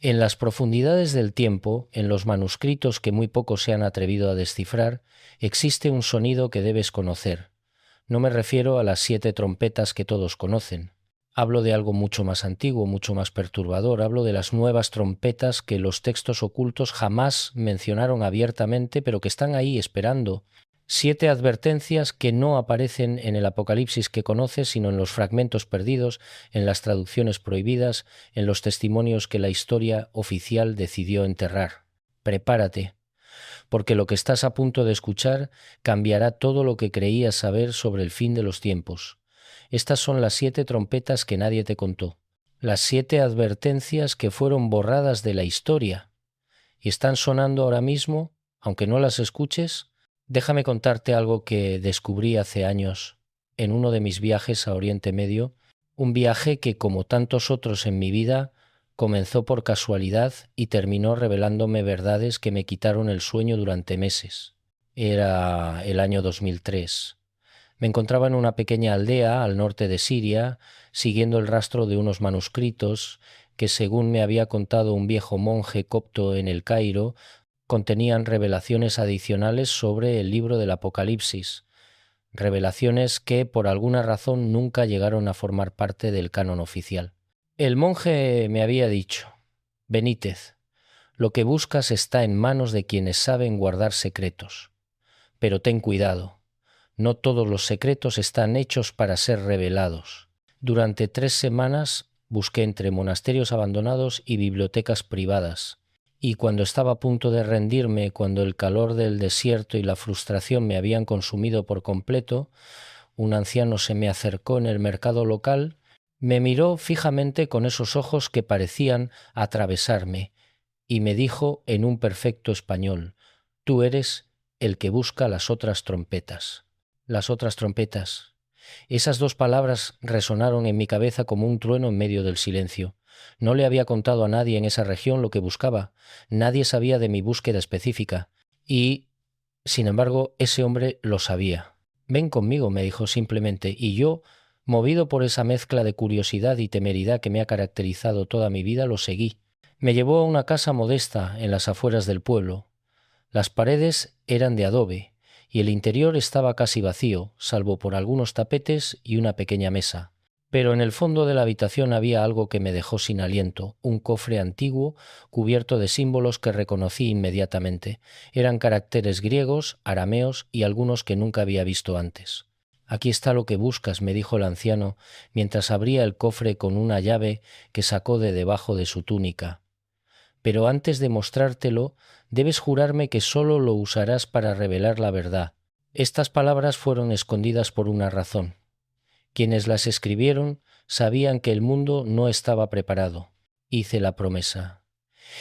En las profundidades del tiempo, en los manuscritos que muy pocos se han atrevido a descifrar, existe un sonido que debes conocer. No me refiero a las 7 trompetas que todos conocen. Hablo de algo mucho más antiguo, mucho más perturbador. Hablo de las nuevas trompetas que los textos ocultos jamás mencionaron abiertamente, pero que están ahí esperando. 7 advertencias que no aparecen en el Apocalipsis que conoces, sino en los fragmentos perdidos, en las traducciones prohibidas, en los testimonios que la historia oficial decidió enterrar. Prepárate, porque lo que estás a punto de escuchar cambiará todo lo que creías saber sobre el fin de los tiempos. Estas son las 7 trompetas que nadie te contó, las 7 advertencias que fueron borradas de la historia y están sonando ahora mismo, aunque no las escuches. Déjame contarte algo que descubrí hace años en uno de mis viajes a Oriente Medio, un viaje que, como tantos otros en mi vida, comenzó por casualidad y terminó revelándome verdades que me quitaron el sueño durante meses. Era el año 2003. Me encontraba en una pequeña aldea al norte de Siria, siguiendo el rastro de unos manuscritos que, según me había contado un viejo monje copto en el Cairo, contenían revelaciones adicionales sobre el libro del Apocalipsis, revelaciones que por alguna razón nunca llegaron a formar parte del canon oficial. El monje me había dicho: Benítez, lo que buscas está en manos de quienes saben guardar secretos, pero ten cuidado. No todos los secretos están hechos para ser revelados. Durante 3 semanas busqué entre monasterios abandonados y bibliotecas privadas, y cuando estaba a punto de rendirme, cuando el calor del desierto y la frustración me habían consumido por completo, un anciano se me acercó en el mercado local, me miró fijamente con esos ojos que parecían atravesarme, y me dijo en un perfecto español: «Tú eres el que busca las otras trompetas». Las otras trompetas. Esas 2 palabras resonaron en mi cabeza como un trueno en medio del silencio. No le había contado a nadie en esa región lo que buscaba. Nadie sabía de mi búsqueda específica. Y, sin embargo, ese hombre lo sabía. «Ven conmigo», me dijo simplemente, y yo, movido por esa mezcla de curiosidad y temeridad que me ha caracterizado toda mi vida, lo seguí. Me llevó a una casa modesta en las afueras del pueblo. Las paredes eran de adobe y el interior estaba casi vacío, salvo por algunos tapetes y una pequeña mesa. Pero en el fondo de la habitación había algo que me dejó sin aliento, un cofre antiguo cubierto de símbolos que reconocí inmediatamente. Eran caracteres griegos, arameos y algunos que nunca había visto antes. «Aquí está lo que buscas», me dijo el anciano, mientras abría el cofre con una llave que sacó de debajo de su túnica. «Pero antes de mostrártelo, debes jurarme que solo lo usarás para revelar la verdad». Estas palabras fueron escondidas por una razón. Quienes las escribieron sabían que el mundo no estaba preparado. Hice la promesa.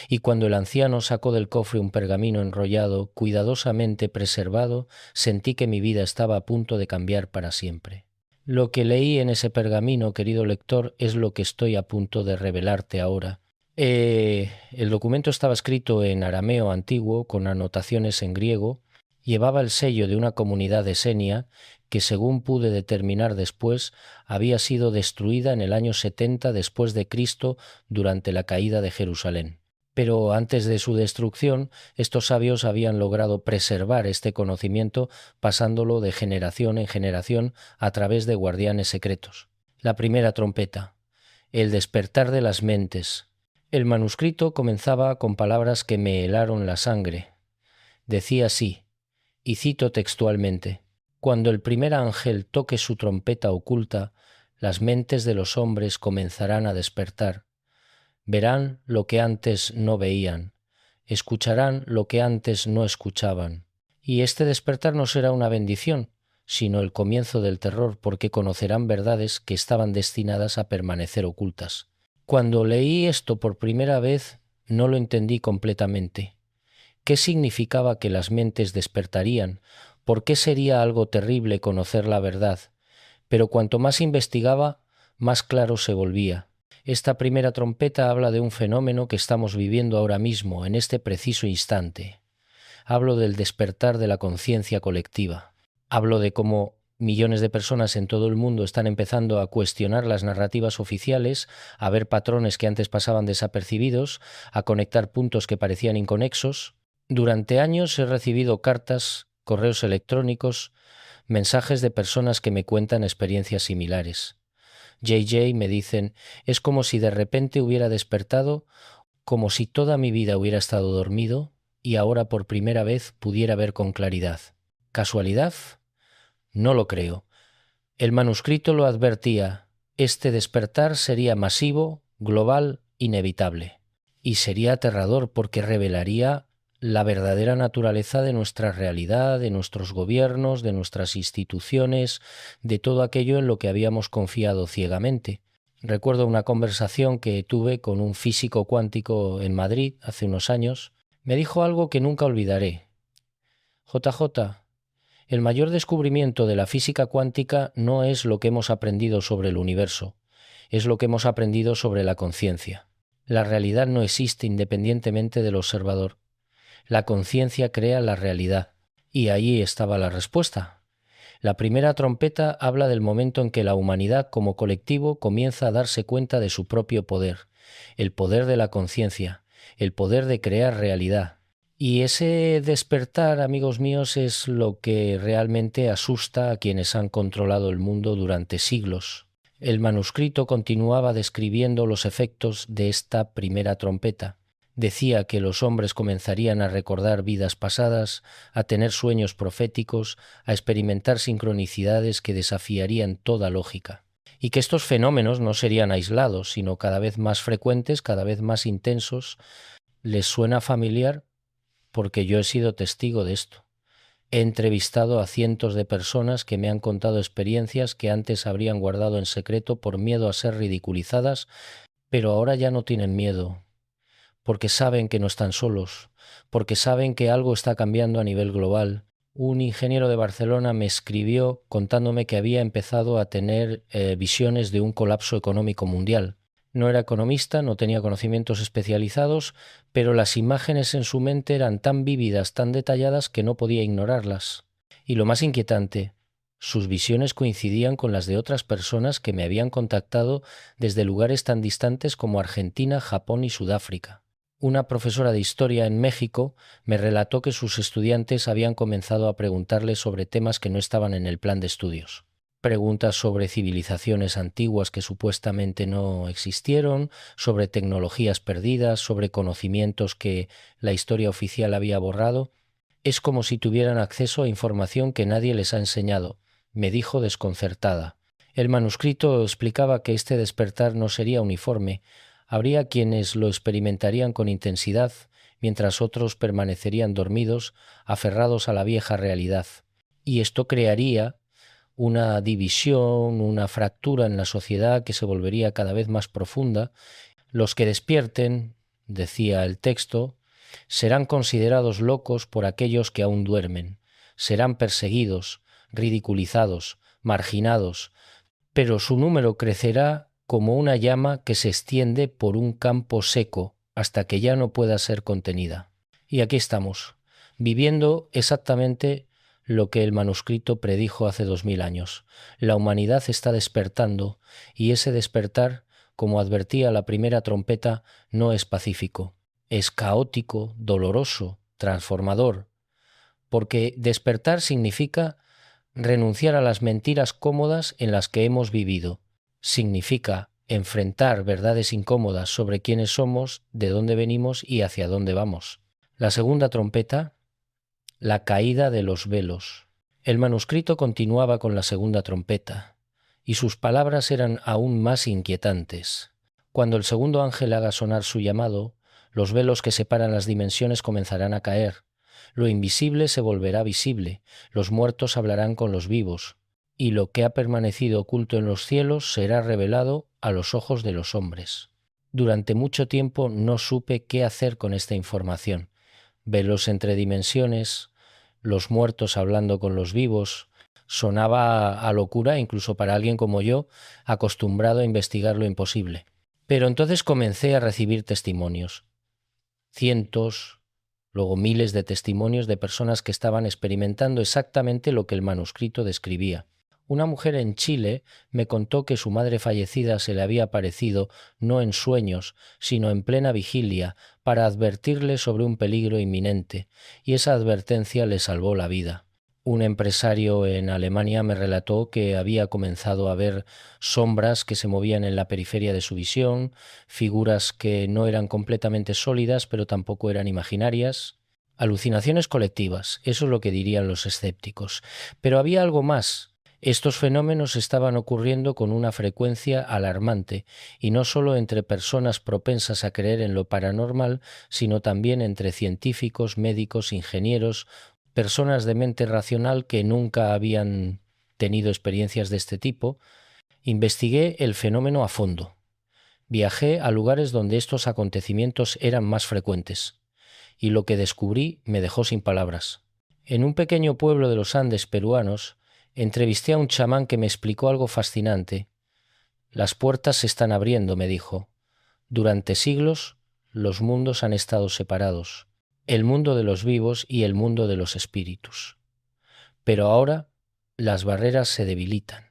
Y cuando el anciano sacó del cofre un pergamino enrollado, cuidadosamente preservado, sentí que mi vida estaba a punto de cambiar para siempre. Lo que leí en ese pergamino, querido lector, es lo que estoy a punto de revelarte ahora. El documento estaba escrito en arameo antiguo, con anotaciones en griego. Llevaba el sello de una comunidad esenia que, según pude determinar después, había sido destruida en el año 70 después de Cristo durante la caída de Jerusalén. Pero antes de su destrucción, estos sabios habían logrado preservar este conocimiento pasándolo de generación en generación a través de guardianes secretos. La primera trompeta. El despertar de las mentes. El manuscrito comenzaba con palabras que me helaron la sangre. Decía así, y cito textualmente: «Cuando el primer ángel toque su trompeta oculta, las mentes de los hombres comenzarán a despertar. Verán lo que antes no veían, escucharán lo que antes no escuchaban. Y este despertar no será una bendición, sino el comienzo del terror, porque conocerán verdades que estaban destinadas a permanecer ocultas». Cuando leí esto por primera vez, no lo entendí completamente. ¿Qué significaba que las mentes despertarían? ¿Por qué sería algo terrible conocer la verdad? Pero cuanto más investigaba, más claro se volvía. Esta primera trompeta habla de un fenómeno que estamos viviendo ahora mismo, en este preciso instante. Hablo del despertar de la conciencia colectiva. Hablo de cómo millones de personas en todo el mundo están empezando a cuestionar las narrativas oficiales, a ver patrones que antes pasaban desapercibidos, a conectar puntos que parecían inconexos. Durante años he recibido cartas, correos electrónicos, mensajes de personas que me cuentan experiencias similares. JJ me dicen, es como si de repente hubiera despertado, como si toda mi vida hubiera estado dormido y ahora por primera vez pudiera ver con claridad. ¿Casualidad? No lo creo. El manuscrito lo advertía. Este despertar sería masivo, global, inevitable. Y sería aterrador porque revelaría la verdadera naturaleza de nuestra realidad, de nuestros gobiernos, de nuestras instituciones, de todo aquello en lo que habíamos confiado ciegamente. Recuerdo una conversación que tuve con un físico cuántico en Madrid hace unos años. Me dijo algo que nunca olvidaré. JJ, el mayor descubrimiento de la física cuántica no es lo que hemos aprendido sobre el universo, es lo que hemos aprendido sobre la conciencia. La realidad no existe independientemente del observador. La conciencia crea la realidad. Y ahí estaba la respuesta. La primera trompeta habla del momento en que la humanidad como colectivo comienza a darse cuenta de su propio poder, el poder de la conciencia, el poder de crear realidad. Y ese despertar, amigos míos, es lo que realmente asusta a quienes han controlado el mundo durante siglos. El manuscrito continuaba describiendo los efectos de esta primera trompeta. Decía que los hombres comenzarían a recordar vidas pasadas, a tener sueños proféticos, a experimentar sincronicidades que desafiarían toda lógica. Y que estos fenómenos no serían aislados, sino cada vez más frecuentes, cada vez más intensos. ¿Les suena familiar? Porque yo he sido testigo de esto. He entrevistado a cientos de personas que me han contado experiencias que antes habrían guardado en secreto por miedo a ser ridiculizadas, pero ahora ya no tienen miedo, porque saben que no están solos, porque saben que algo está cambiando a nivel global. Un ingeniero de Barcelona me escribió contándome que había empezado a tener visiones de un colapso económico mundial. No era economista, no tenía conocimientos especializados, pero las imágenes en su mente eran tan vívidas, tan detalladas, que no podía ignorarlas. Y lo más inquietante, sus visiones coincidían con las de otras personas que me habían contactado desde lugares tan distantes como Argentina, Japón y Sudáfrica. Una profesora de historia en México me relató que sus estudiantes habían comenzado a preguntarle sobre temas que no estaban en el plan de estudios. Preguntas sobre civilizaciones antiguas que supuestamente no existieron, sobre tecnologías perdidas, sobre conocimientos que la historia oficial había borrado. Es como si tuvieran acceso a información que nadie les ha enseñado, me dijo desconcertada. El manuscrito explicaba que este despertar no sería uniforme. Habría quienes lo experimentarían con intensidad, mientras otros permanecerían dormidos, aferrados a la vieja realidad. Y esto crearía una división, una fractura en la sociedad que se volvería cada vez más profunda. Los que despierten, decía el texto, serán considerados locos por aquellos que aún duermen, serán perseguidos, ridiculizados, marginados, pero su número crecerá como una llama que se extiende por un campo seco hasta que ya no pueda ser contenida. Y aquí estamos, viviendo exactamente lo que el manuscrito predijo hace 2000 años. La humanidad está despertando, y ese despertar, como advertía la primera trompeta, no es pacífico. Es caótico, doloroso, transformador, porque despertar significa renunciar a las mentiras cómodas en las que hemos vivido. Significa enfrentar verdades incómodas sobre quiénes somos, de dónde venimos y hacia dónde vamos. La segunda trompeta, la caída de los velos. El manuscrito continuaba con la segunda trompeta, y sus palabras eran aún más inquietantes. Cuando el segundo ángel haga sonar su llamado, los velos que separan las dimensiones comenzarán a caer. Lo invisible se volverá visible, los muertos hablarán con los vivos, y lo que ha permanecido oculto en los cielos será revelado a los ojos de los hombres. Durante mucho tiempo no supe qué hacer con esta información. Velos entre dimensiones, los muertos hablando con los vivos, sonaba a locura incluso para alguien como yo, acostumbrado a investigar lo imposible. Pero entonces comencé a recibir testimonios. Cientos, luego miles de testimonios de personas que estaban experimentando exactamente lo que el manuscrito describía. Una mujer en Chile me contó que su madre fallecida se le había aparecido no en sueños, sino en plena vigilia, para advertirle sobre un peligro inminente, y esa advertencia le salvó la vida. Un empresario en Alemania me relató que había comenzado a ver sombras que se movían en la periferia de su visión, figuras que no eran completamente sólidas, pero tampoco eran imaginarias. Alucinaciones colectivas, eso es lo que dirían los escépticos. Pero había algo más. Estos fenómenos estaban ocurriendo con una frecuencia alarmante, y no solo entre personas propensas a creer en lo paranormal, sino también entre científicos, médicos, ingenieros, personas de mente racional que nunca habían tenido experiencias de este tipo. Investigué el fenómeno a fondo. Viajé a lugares donde estos acontecimientos eran más frecuentes, y lo que descubrí me dejó sin palabras. En un pequeño pueblo de los Andes peruanos, entrevisté a un chamán que me explicó algo fascinante. Las puertas se están abriendo, me dijo. Durante siglos, los mundos han estado separados, el mundo de los vivos y el mundo de los espíritus. Pero ahora las barreras se debilitan,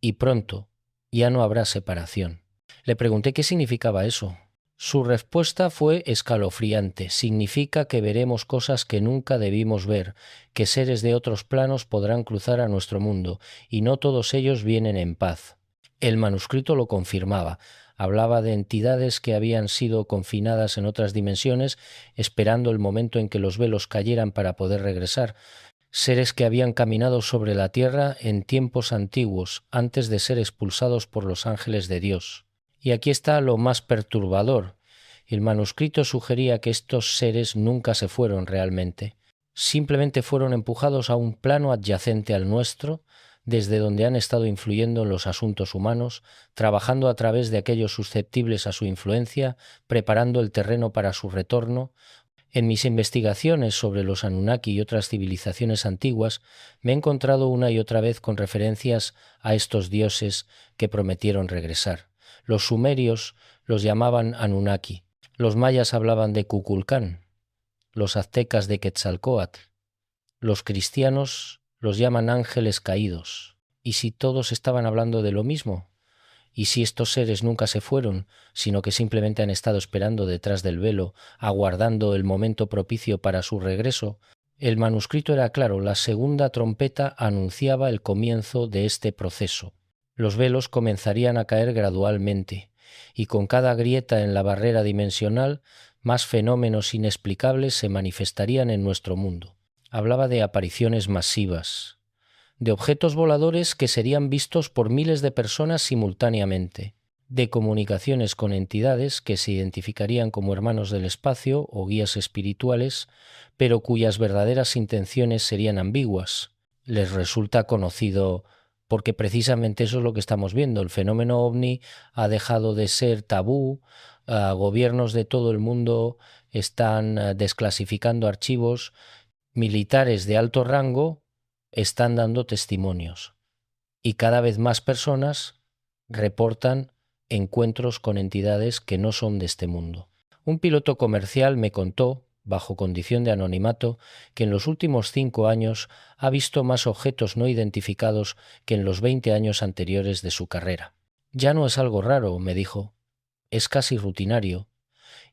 y pronto ya no habrá separación. Le pregunté qué significaba eso. Su respuesta fue escalofriante. Significa que veremos cosas que nunca debimos ver, que seres de otros planos podrán cruzar a nuestro mundo, y no todos ellos vienen en paz. El manuscrito lo confirmaba. Hablaba de entidades que habían sido confinadas en otras dimensiones, esperando el momento en que los velos cayeran para poder regresar. Seres que habían caminado sobre la tierra en tiempos antiguos, antes de ser expulsados por los ángeles de Dios. Y aquí está lo más perturbador. El manuscrito sugería que estos seres nunca se fueron realmente. Simplemente fueron empujados a un plano adyacente al nuestro, desde donde han estado influyendo en los asuntos humanos, trabajando a través de aquellos susceptibles a su influencia, preparando el terreno para su retorno. En mis investigaciones sobre los Anunnaki y otras civilizaciones antiguas, me he encontrado una y otra vez con referencias a estos dioses que prometieron regresar. Los sumerios los llamaban Anunnaki, los mayas hablaban de Kukulcán, los aztecas de Quetzalcóatl, los cristianos los llaman ángeles caídos. ¿Y si todos estaban hablando de lo mismo? ¿Y si estos seres nunca se fueron, sino que simplemente han estado esperando detrás del velo, aguardando el momento propicio para su regreso? El manuscrito era claro, la segunda trompeta anunciaba el comienzo de este proceso. Los velos comenzarían a caer gradualmente, y con cada grieta en la barrera dimensional, más fenómenos inexplicables se manifestarían en nuestro mundo. Hablaba de apariciones masivas, de objetos voladores que serían vistos por miles de personas simultáneamente, de comunicaciones con entidades que se identificarían como hermanos del espacio o guías espirituales, pero cuyas verdaderas intenciones serían ambiguas. Les resulta conocido porque precisamente eso es lo que estamos viendo. El fenómeno ovni ha dejado de ser tabú, gobiernos de todo el mundo están desclasificando archivos, militares de alto rango están dando testimonios y cada vez más personas reportan encuentros con entidades que no son de este mundo. Un piloto comercial me contó, bajo condición de anonimato, que en los últimos 5 años ha visto más objetos no identificados que en los 20 años anteriores de su carrera. Ya no es algo raro, me dijo, es casi rutinario.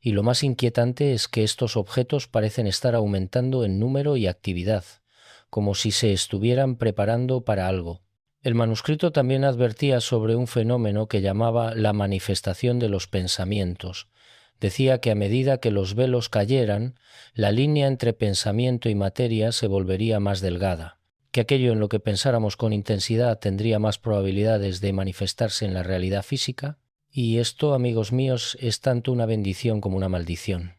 Y lo más inquietante es que estos objetos parecen estar aumentando en número y actividad, como si se estuvieran preparando para algo. El manuscrito también advertía sobre un fenómeno que llamaba la manifestación de los pensamientos. Decía que a medida que los velos cayeran, la línea entre pensamiento y materia se volvería más delgada, que aquello en lo que pensáramos con intensidad tendría más probabilidades de manifestarse en la realidad física. Y esto, amigos míos, es tanto una bendición como una maldición,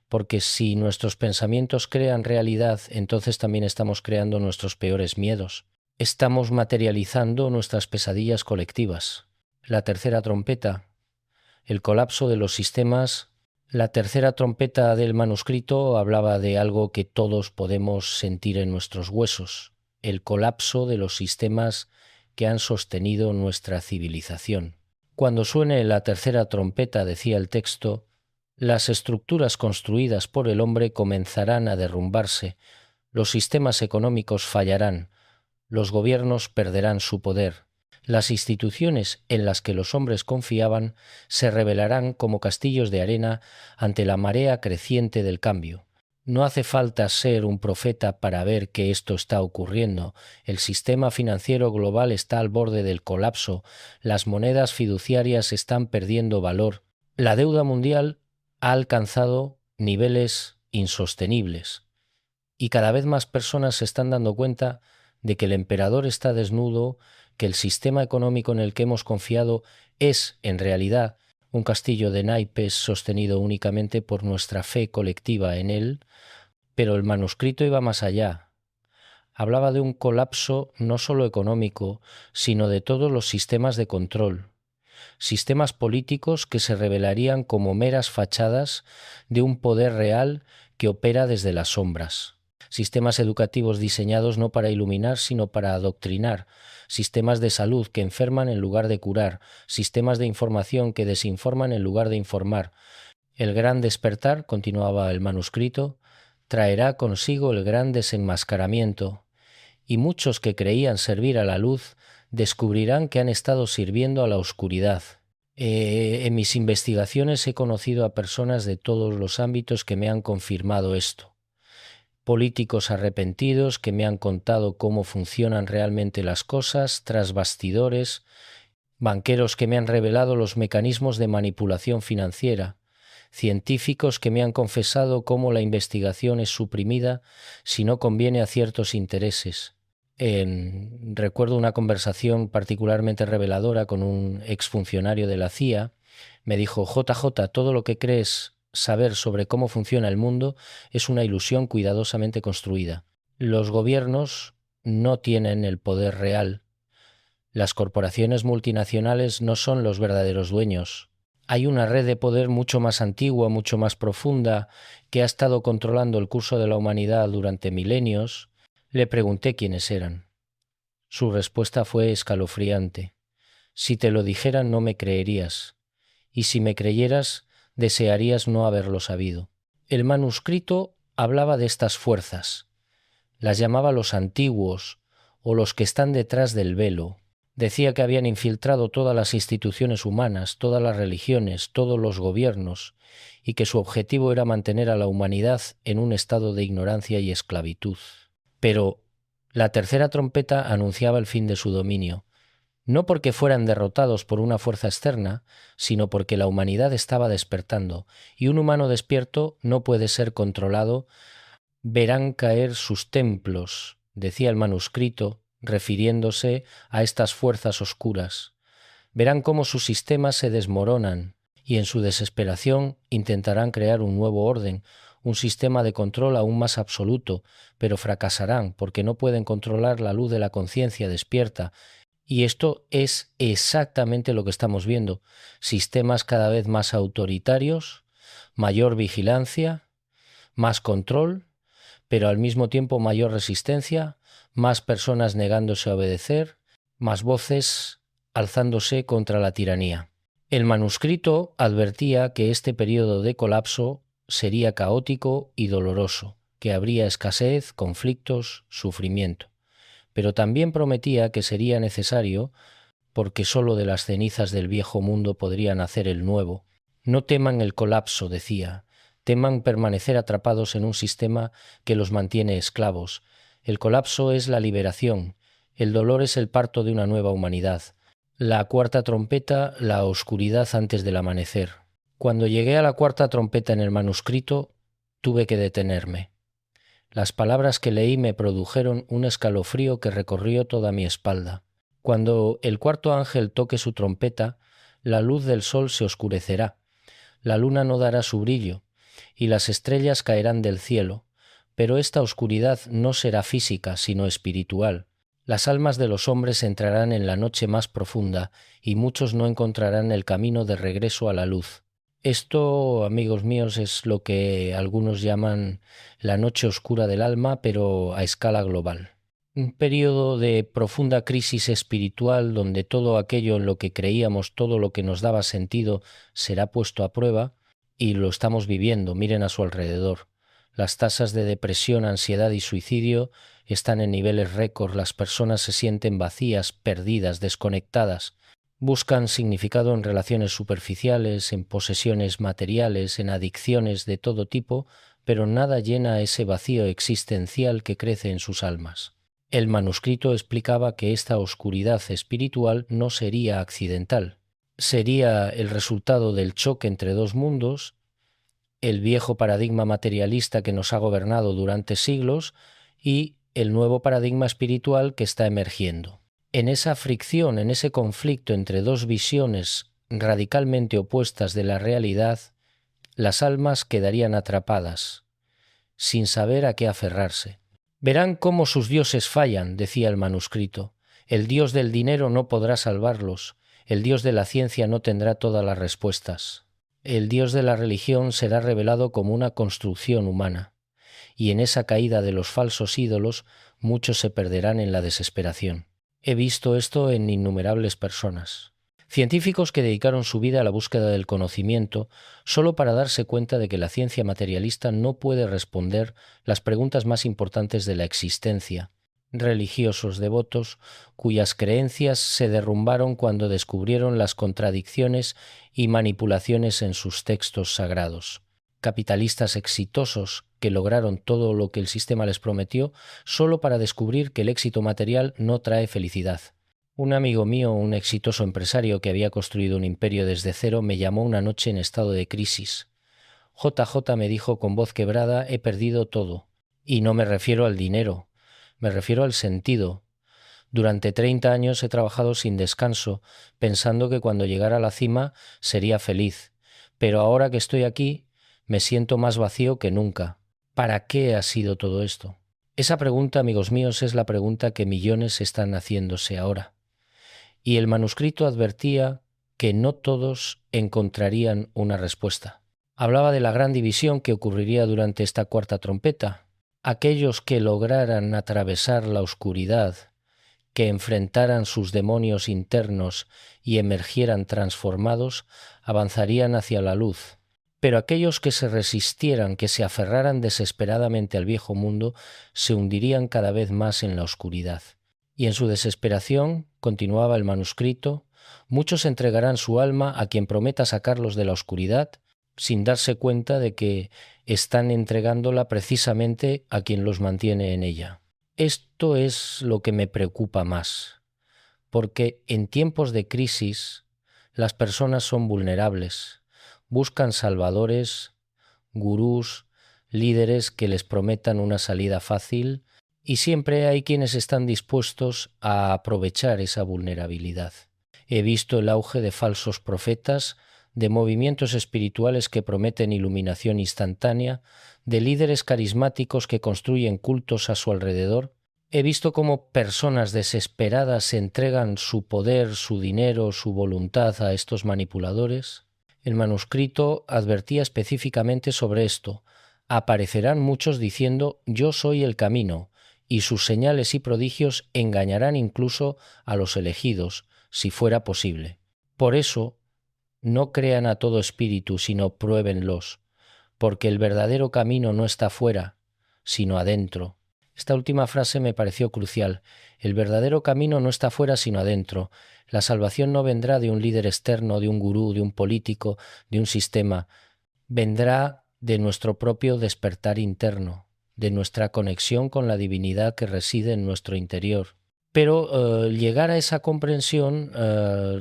porque si nuestros pensamientos crean realidad, entonces también estamos creando nuestros peores miedos. Estamos materializando nuestras pesadillas colectivas. La tercera trompeta, el colapso de los sistemas. La tercera trompeta del manuscrito hablaba de algo que todos podemos sentir en nuestros huesos, el colapso de los sistemas que han sostenido nuestra civilización. Cuando suene la tercera trompeta, decía el texto, las estructuras construidas por el hombre comenzarán a derrumbarse, los sistemas económicos fallarán, Los gobiernos perderán su poder. Las instituciones en las que los hombres confiaban se revelarán como castillos de arena ante la marea creciente del cambio. No hace falta ser un profeta para ver que esto está ocurriendo. El sistema financiero global está al borde del colapso. Las monedas fiduciarias están perdiendo valor. La deuda mundial ha alcanzado niveles insostenibles. Y cada vez más personas se están dando cuenta de que el emperador está desnudo, que el sistema económico en el que hemos confiado es, en realidad, un castillo de naipes sostenido únicamente por nuestra fe colectiva en él, pero el manuscrito iba más allá. Hablaba de un colapso no solo económico, sino de todos los sistemas de control, sistemas políticos que se revelarían como meras fachadas de un poder real que opera desde las sombras. Sistemas educativos diseñados no para iluminar, sino para adoctrinar, sistemas de salud que enferman en lugar de curar, sistemas de información que desinforman en lugar de informar. El gran despertar, continuaba el manuscrito, traerá consigo el gran desenmascaramiento, y muchos que creían servir a la luz descubrirán que han estado sirviendo a la oscuridad. En mis investigaciones he conocido a personas de todos los ámbitos que me han confirmado esto. Políticos arrepentidos que me han contado cómo funcionan realmente las cosas tras bastidores, banqueros que me han revelado los mecanismos de manipulación financiera, científicos que me han confesado cómo la investigación es suprimida si no conviene a ciertos intereses. Recuerdo una conversación particularmente reveladora con un exfuncionario de la CIA. Me dijo: JJ, todo lo que crees saber sobre cómo funciona el mundo es una ilusión cuidadosamente construida. Los gobiernos no tienen el poder real. Las corporaciones multinacionales no son los verdaderos dueños. Hay una red de poder mucho más antigua, mucho más profunda, que ha estado controlando el curso de la humanidad durante milenios. Le pregunté quiénes eran. Su respuesta fue escalofriante. Si te lo dijera no me creerías, y si me creyeras desearías no haberlo sabido. El manuscrito hablaba de estas fuerzas. Las llamaba los antiguos o los que están detrás del velo. Decía que habían infiltrado todas las instituciones humanas, todas las religiones, todos los gobiernos, y que su objetivo era mantener a la humanidad en un estado de ignorancia y esclavitud. Pero la tercera trompeta anunciaba el fin de su dominio, no porque fueran derrotados por una fuerza externa, sino porque la humanidad estaba despertando, y un humano despierto no puede ser controlado. Verán caer sus templos, decía el manuscrito, refiriéndose a estas fuerzas oscuras. Verán cómo sus sistemas se desmoronan, y en su desesperación intentarán crear un nuevo orden, un sistema de control aún más absoluto, pero fracasarán porque no pueden controlar la luz de la conciencia despierta. Y esto es exactamente lo que estamos viendo: sistemas cada vez más autoritarios, mayor vigilancia, más control, pero al mismo tiempo mayor resistencia, más personas negándose a obedecer, más voces alzándose contra la tiranía. El manuscrito advertía que este periodo de colapso sería caótico y doloroso, que habría escasez, conflictos, sufrimiento. Pero también prometía que sería necesario, porque sólo de las cenizas del viejo mundo podría nacer el nuevo. No teman el colapso, decía, teman permanecer atrapados en un sistema que los mantiene esclavos. El colapso es la liberación, el dolor es el parto de una nueva humanidad. La cuarta trompeta, la oscuridad antes del amanecer. Cuando llegué a la cuarta trompeta en el manuscrito, tuve que detenerme. Las palabras que leí me produjeron un escalofrío que recorrió toda mi espalda. Cuando el cuarto ángel toque su trompeta, la luz del sol se oscurecerá, la luna no dará su brillo, y las estrellas caerán del cielo, pero esta oscuridad no será física, sino espiritual. Las almas de los hombres entrarán en la noche más profunda, y muchos no encontrarán el camino de regreso a la luz. Esto, amigos míos, es lo que algunos llaman la noche oscura del alma, pero a escala global. Un periodo de profunda crisis espiritual donde todo aquello en lo que creíamos, todo lo que nos daba sentido, será puesto a prueba, y lo estamos viviendo. Miren a su alrededor. Las tasas de depresión, ansiedad y suicidio están en niveles récord, las personas se sienten vacías, perdidas, desconectadas. Buscan significado en relaciones superficiales, en posesiones materiales, en adicciones de todo tipo, pero nada llena ese vacío existencial que crece en sus almas. El manuscrito explicaba que esta oscuridad espiritual no sería accidental. Sería el resultado del choque entre dos mundos, el viejo paradigma materialista que nos ha gobernado durante siglos y el nuevo paradigma espiritual que está emergiendo. En esa fricción, en ese conflicto entre dos visiones radicalmente opuestas de la realidad, las almas quedarían atrapadas, sin saber a qué aferrarse. Verán cómo sus dioses fallan, decía el manuscrito. El dios del dinero no podrá salvarlos, el dios de la ciencia no tendrá todas las respuestas. El dios de la religión será revelado como una construcción humana, y en esa caída de los falsos ídolos muchos se perderán en la desesperación. He visto esto en innumerables personas. Científicos que dedicaron su vida a la búsqueda del conocimiento solo para darse cuenta de que la ciencia materialista no puede responder las preguntas más importantes de la existencia. Religiosos devotos cuyas creencias se derrumbaron cuando descubrieron las contradicciones y manipulaciones en sus textos sagrados. Capitalistas exitosos que lograron todo lo que el sistema les prometió solo para descubrir que el éxito material no trae felicidad. Un amigo mío, un exitoso empresario que había construido un imperio desde cero, me llamó una noche en estado de crisis. JJ me dijo con voz quebrada: he perdido todo. Y no me refiero al dinero, me refiero al sentido. Durante 30 años he trabajado sin descanso, pensando que cuando llegara a la cima sería feliz. Pero ahora que estoy aquí, me siento más vacío que nunca. ¿Para qué ha sido todo esto? Esa pregunta, amigos míos, es la pregunta que millones están haciéndose ahora. Y el manuscrito advertía que no todos encontrarían una respuesta. Hablaba de la gran división que ocurriría durante esta cuarta trompeta. Aquellos que lograran atravesar la oscuridad, que enfrentaran sus demonios internos y emergieran transformados, avanzarían hacia la luz. Pero aquellos que se resistieran, que se aferraran desesperadamente al viejo mundo, se hundirían cada vez más en la oscuridad. Y en su desesperación, continuaba el manuscrito, muchos entregarán su alma a quien prometa sacarlos de la oscuridad, sin darse cuenta de que están entregándola precisamente a quien los mantiene en ella. Esto es lo que me preocupa más, porque en tiempos de crisis las personas son vulnerables, buscan salvadores, gurús, líderes que les prometan una salida fácil, y siempre hay quienes están dispuestos a aprovechar esa vulnerabilidad. He visto el auge de falsos profetas, de movimientos espirituales que prometen iluminación instantánea, de líderes carismáticos que construyen cultos a su alrededor. He visto cómo personas desesperadas entregan su poder, su dinero, su voluntad a estos manipuladores. El manuscrito advertía específicamente sobre esto. Aparecerán muchos diciendo: yo soy el camino, y sus señales y prodigios engañarán incluso a los elegidos, si fuera posible. Por eso, no crean a todo espíritu, sino pruébenlos, porque el verdadero camino no está fuera, sino adentro. Esta última frase me pareció crucial. El verdadero camino no está fuera, sino adentro. La salvación no vendrá de un líder externo, de un gurú, de un político, de un sistema. Vendrá de nuestro propio despertar interno, de nuestra conexión con la divinidad que reside en nuestro interior. Pero llegar a esa comprensión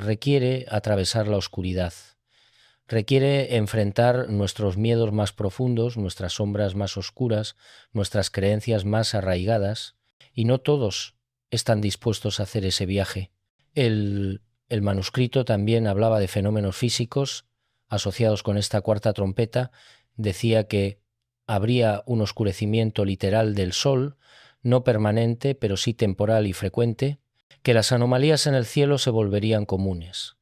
requiere atravesar la oscuridad. Requiere enfrentar nuestros miedos más profundos, nuestras sombras más oscuras, nuestras creencias más arraigadas, y no todos están dispuestos a hacer ese viaje. El manuscrito también hablaba de fenómenos físicos asociados con esta cuarta trompeta. Decía que habría un oscurecimiento literal del sol, no permanente, pero sí temporal y frecuente, que las anomalías en el cielo se volverían comunes,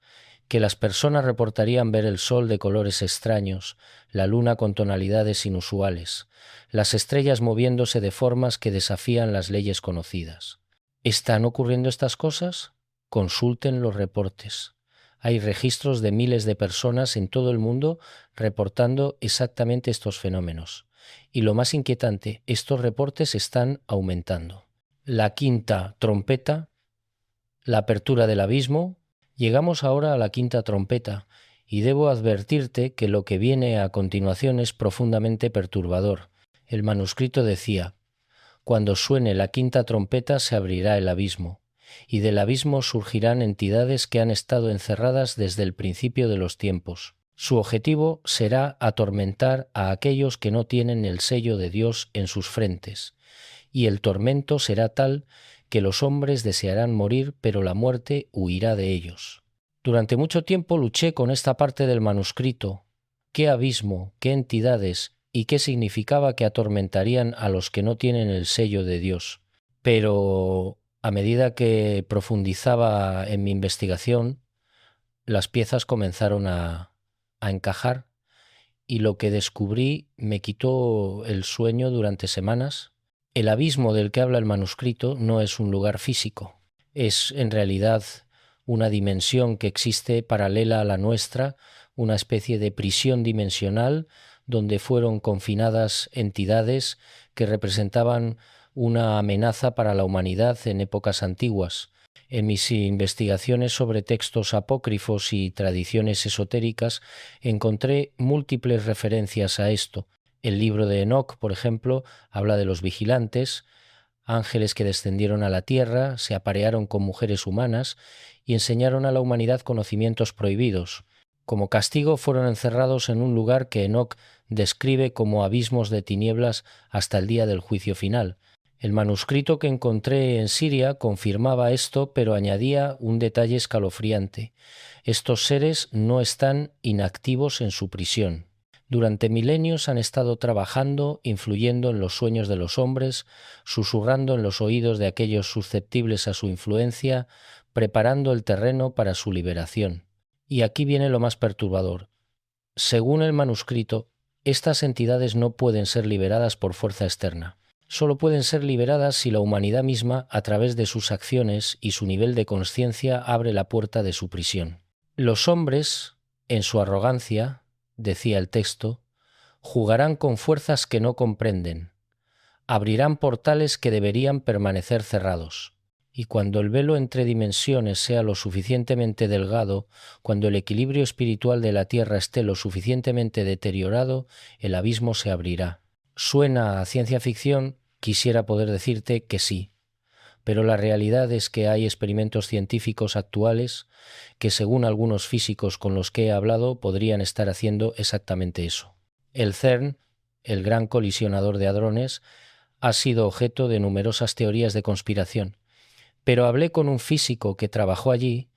que las personas reportarían ver el sol de colores extraños, la luna con tonalidades inusuales, las estrellas moviéndose de formas que desafían las leyes conocidas. ¿Están ocurriendo estas cosas? Consulten los reportes. Hay registros de miles de personas en todo el mundo reportando exactamente estos fenómenos. Y lo más inquietante, estos reportes están aumentando. la quinta trompeta, la apertura del abismo. Llegamos ahora a la quinta trompeta, y debo advertirte que lo que viene a continuación es profundamente perturbador. El manuscrito decía: cuando suene la quinta trompeta se abrirá el abismo, y del abismo surgirán entidades que han estado encerradas desde el principio de los tiempos. Su objetivo será atormentar a aquellos que no tienen el sello de Dios en sus frentes, y el tormento será tal que los hombres desearán morir, pero la muerte huirá de ellos. Durante mucho tiempo luché con esta parte del manuscrito. ¿Qué abismo, qué entidades y qué significaba que atormentarían a los que no tienen el sello de Dios? Pero a medida que profundizaba en mi investigación, las piezas comenzaron a encajar, y lo que descubrí me quitó el sueño durante semanas. El abismo del que habla el manuscrito no es un lugar físico, es en realidad una dimensión que existe paralela a la nuestra, una especie de prisión dimensional donde fueron confinadas entidades que representaban una amenaza para la humanidad en épocas antiguas. En mis investigaciones sobre textos apócrifos y tradiciones esotéricas encontré múltiples referencias a esto. El libro de Enoc, por ejemplo, habla de los vigilantes, ángeles que descendieron a la tierra, se aparearon con mujeres humanas y enseñaron a la humanidad conocimientos prohibidos. Como castigo fueron encerrados en un lugar que Enoc describe como abismos de tinieblas hasta el día del juicio final. El manuscrito que encontré en Siria confirmaba esto, pero añadía un detalle escalofriante: estos seres no están inactivos en su prisión. Durante milenios han estado trabajando, influyendo en los sueños de los hombres, susurrando en los oídos de aquellos susceptibles a su influencia, preparando el terreno para su liberación. Y aquí viene lo más perturbador. Según el manuscrito, estas entidades no pueden ser liberadas por fuerza externa. Solo pueden ser liberadas si la humanidad misma, a través de sus acciones y su nivel de conciencia, abre la puerta de su prisión. Los hombres, en su arrogancia, decía el texto, jugarán con fuerzas que no comprenden, abrirán portales que deberían permanecer cerrados. Y cuando el velo entre dimensiones sea lo suficientemente delgado, cuando el equilibrio espiritual de la Tierra esté lo suficientemente deteriorado, el abismo se abrirá. Suena a ciencia ficción, quisiera poder decirte que sí, pero la realidad es que hay experimentos científicos actuales que, según algunos físicos con los que he hablado, podrían estar haciendo exactamente eso. El CERN, el gran colisionador de hadrones, ha sido objeto de numerosas teorías de conspiración, pero hablé con un físico que trabajó allí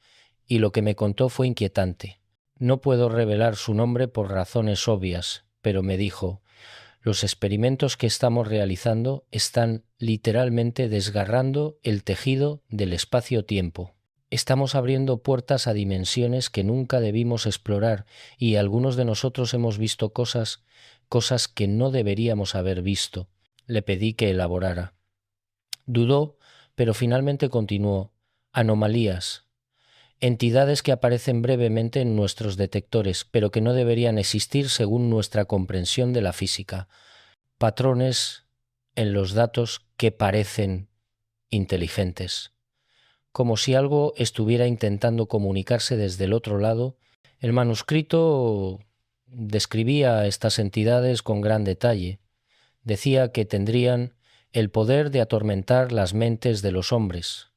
y lo que me contó fue inquietante. No puedo revelar su nombre por razones obvias, pero me dijo: los experimentos que estamos realizando están literalmente desgarrando el tejido del espacio-tiempo. Estamos abriendo puertas a dimensiones que nunca debimos explorar, y algunos de nosotros hemos visto cosas que no deberíamos haber visto. Le pedí que elaborara. Dudó, pero finalmente continuó: anomalías, entidades que aparecen brevemente en nuestros detectores, pero que no deberían existir según nuestra comprensión de la física. Patrones en los datos que parecen inteligentes. Como si algo estuviera intentando comunicarse desde el otro lado. El manuscrito describía estas entidades con gran detalle. Decía que tendrían el poder de atormentar las mentes de los hombres,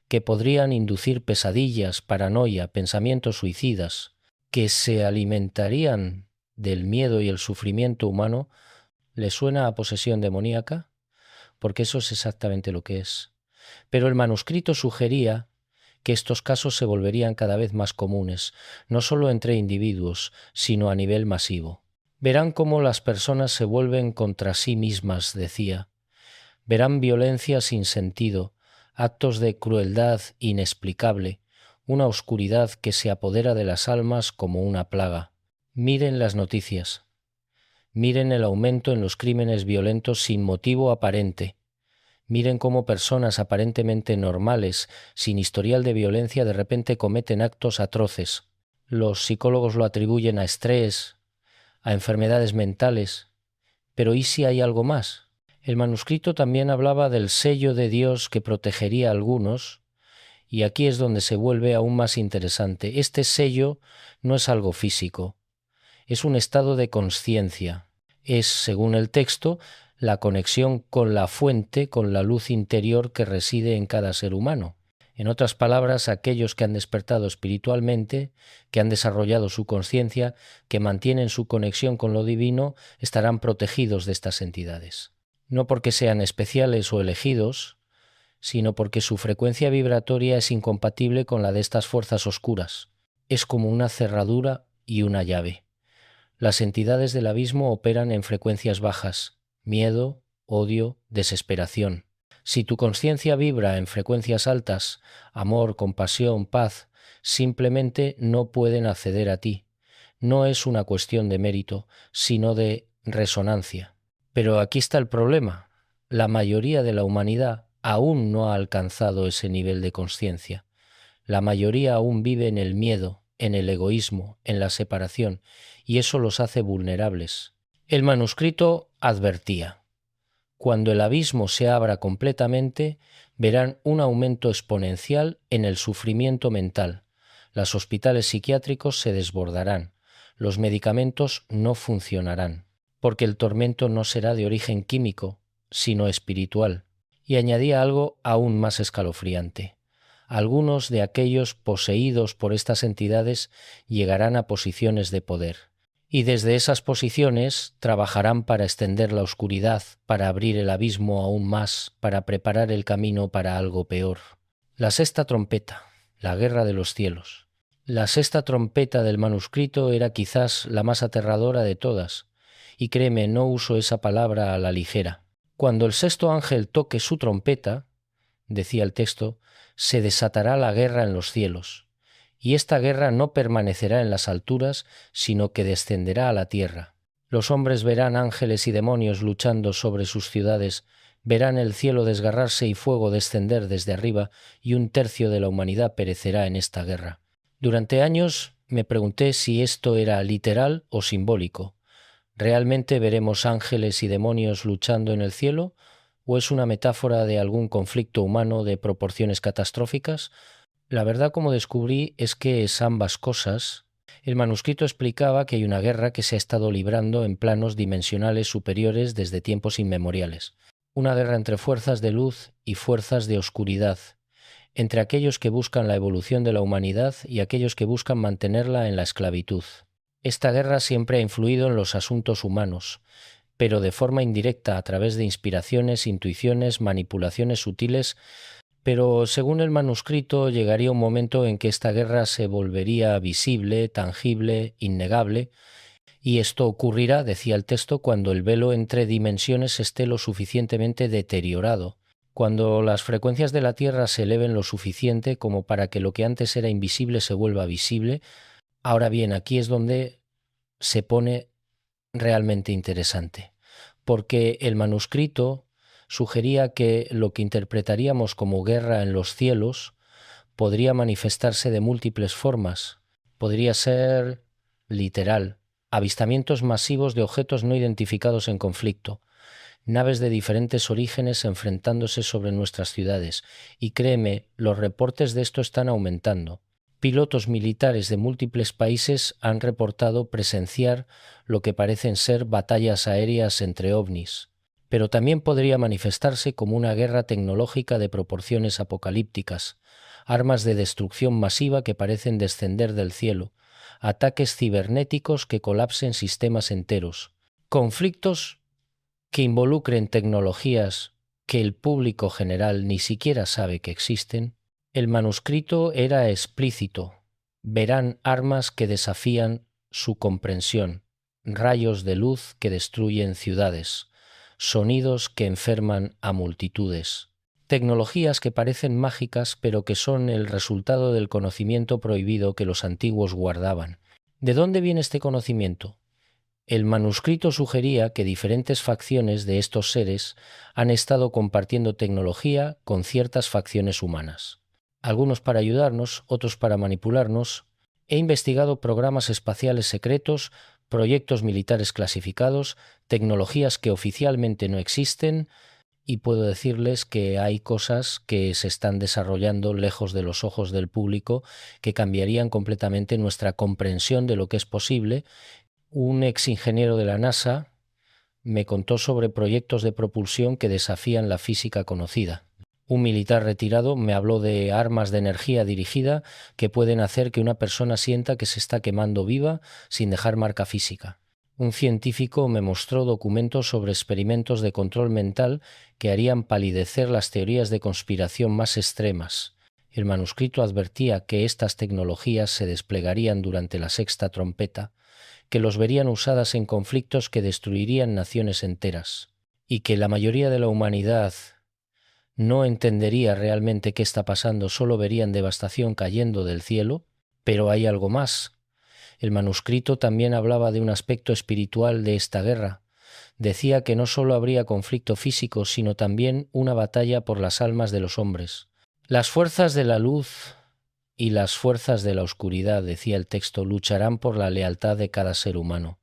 que podrían inducir pesadillas, paranoia, pensamientos suicidas, que se alimentarían del miedo y el sufrimiento humano. ¿Le suena a posesión demoníaca? Porque eso es exactamente lo que es. Pero el manuscrito sugería que estos casos se volverían cada vez más comunes, no solo entre individuos, sino a nivel masivo. Verán cómo las personas se vuelven contra sí mismas, decía. Verán violencia sin sentido, actos de crueldad inexplicable, una oscuridad que se apodera de las almas como una plaga. Miren las noticias. Miren el aumento en los crímenes violentos sin motivo aparente. Miren cómo personas aparentemente normales, sin historial de violencia, de repente cometen actos atroces. Los psicólogos lo atribuyen a estrés, a enfermedades mentales. Pero ¿y si hay algo más? El manuscrito también hablaba del sello de Dios que protegería a algunos, y aquí es donde se vuelve aún más interesante. Este sello no es algo físico, es un estado de consciencia. Es, según el texto, la conexión con la fuente, con la luz interior que reside en cada ser humano. En otras palabras, aquellos que han despertado espiritualmente, que han desarrollado su conciencia, que mantienen su conexión con lo divino, estarán protegidos de estas entidades. No porque sean especiales o elegidos, sino porque su frecuencia vibratoria es incompatible con la de estas fuerzas oscuras. Es como una cerradura y una llave. Las entidades del abismo operan en frecuencias bajas: miedo, odio, desesperación. Si tu conciencia vibra en frecuencias altas, amor, compasión, paz, simplemente no pueden acceder a ti. No es una cuestión de mérito, sino de resonancia. Pero aquí está el problema. La mayoría de la humanidad aún no ha alcanzado ese nivel de conciencia. La mayoría aún vive en el miedo, en el egoísmo, en la separación, y eso los hace vulnerables. El manuscrito advertía: cuando el abismo se abra completamente, verán un aumento exponencial en el sufrimiento mental. Los hospitales psiquiátricos se desbordarán. Los medicamentos no funcionarán, porque el tormento no será de origen químico, sino espiritual. Y añadía algo aún más escalofriante: algunos de aquellos poseídos por estas entidades llegarán a posiciones de poder, y desde esas posiciones trabajarán para extender la oscuridad, para abrir el abismo aún más, para preparar el camino para algo peor. La sexta trompeta, la guerra de los cielos. La sexta trompeta del manuscrito era quizás la más aterradora de todas, y créeme, no uso esa palabra a la ligera. Cuando el sexto ángel toque su trompeta, decía el texto, se desatará la guerra en los cielos. Y esta guerra no permanecerá en las alturas, sino que descenderá a la tierra. Los hombres verán ángeles y demonios luchando sobre sus ciudades, verán el cielo desgarrarse y fuego descender desde arriba, y 1/3 de la humanidad perecerá en esta guerra. Durante años me pregunté si esto era literal o simbólico. ¿Realmente veremos ángeles y demonios luchando en el cielo? ¿O es una metáfora de algún conflicto humano de proporciones catastróficas? La verdad, como descubrí, es que es ambas cosas. El manuscrito explicaba que hay una guerra que se ha estado librando en planos dimensionales superiores desde tiempos inmemoriales. Una guerra entre fuerzas de luz y fuerzas de oscuridad, entre aquellos que buscan la evolución de la humanidad y aquellos que buscan mantenerla en la esclavitud. Esta guerra siempre ha influido en los asuntos humanos, pero de forma indirecta a través de inspiraciones, intuiciones, manipulaciones sutiles. Pero según el manuscrito llegaría un momento en que esta guerra se volvería visible, tangible, innegable, y esto ocurrirá, decía el texto, cuando el velo entre dimensiones esté lo suficientemente deteriorado, cuando las frecuencias de la Tierra se eleven lo suficiente como para que lo que antes era invisible se vuelva visible. Ahora bien, aquí es donde se pone realmente interesante, porque el manuscrito sugería que lo que interpretaríamos como guerra en los cielos podría manifestarse de múltiples formas. Podría ser literal: avistamientos masivos de objetos no identificados en conflicto, naves de diferentes orígenes enfrentándose sobre nuestras ciudades, y créeme, los reportes de esto están aumentando. Pilotos militares de múltiples países han reportado presenciar lo que parecen ser batallas aéreas entre ovnis. Pero también podría manifestarse como una guerra tecnológica de proporciones apocalípticas, armas de destrucción masiva que parecen descender del cielo, ataques cibernéticos que colapsen sistemas enteros, conflictos que involucren tecnologías que el público general ni siquiera sabe que existen. El manuscrito era explícito: verán armas que desafían su comprensión, rayos de luz que destruyen ciudades, sonidos que enferman a multitudes, tecnologías que parecen mágicas pero que son el resultado del conocimiento prohibido que los antiguos guardaban. ¿De dónde viene este conocimiento? El manuscrito sugería que diferentes facciones de estos seres han estado compartiendo tecnología con ciertas facciones humanas. Algunos para ayudarnos, otros para manipularnos. He investigado programas espaciales secretos proyectos militares clasificados, tecnologías que oficialmente no existen, y puedo decirles que hay cosas que se están desarrollando lejos de los ojos del público que cambiarían completamente nuestra comprensión de lo que es posible. Un ex ingeniero de la NASA me contó sobre proyectos de propulsión que desafían la física conocida. Un militar retirado me habló de armas de energía dirigida que pueden hacer que una persona sienta que se está quemando viva sin dejar marca física. Un científico me mostró documentos sobre experimentos de control mental que harían palidecer las teorías de conspiración más extremas. El manuscrito advertía que estas tecnologías se desplegarían durante la sexta trompeta, que los verían usadas en conflictos que destruirían naciones enteras, y que la mayoría de la humanidad no entendería realmente qué está pasando, solo verían devastación cayendo del cielo. Pero hay algo más. El manuscrito también hablaba de un aspecto espiritual de esta guerra. Decía que no solo habría conflicto físico, sino también una batalla por las almas de los hombres. Las fuerzas de la luz y las fuerzas de la oscuridad, decía el texto, lucharán por la lealtad de cada ser humano.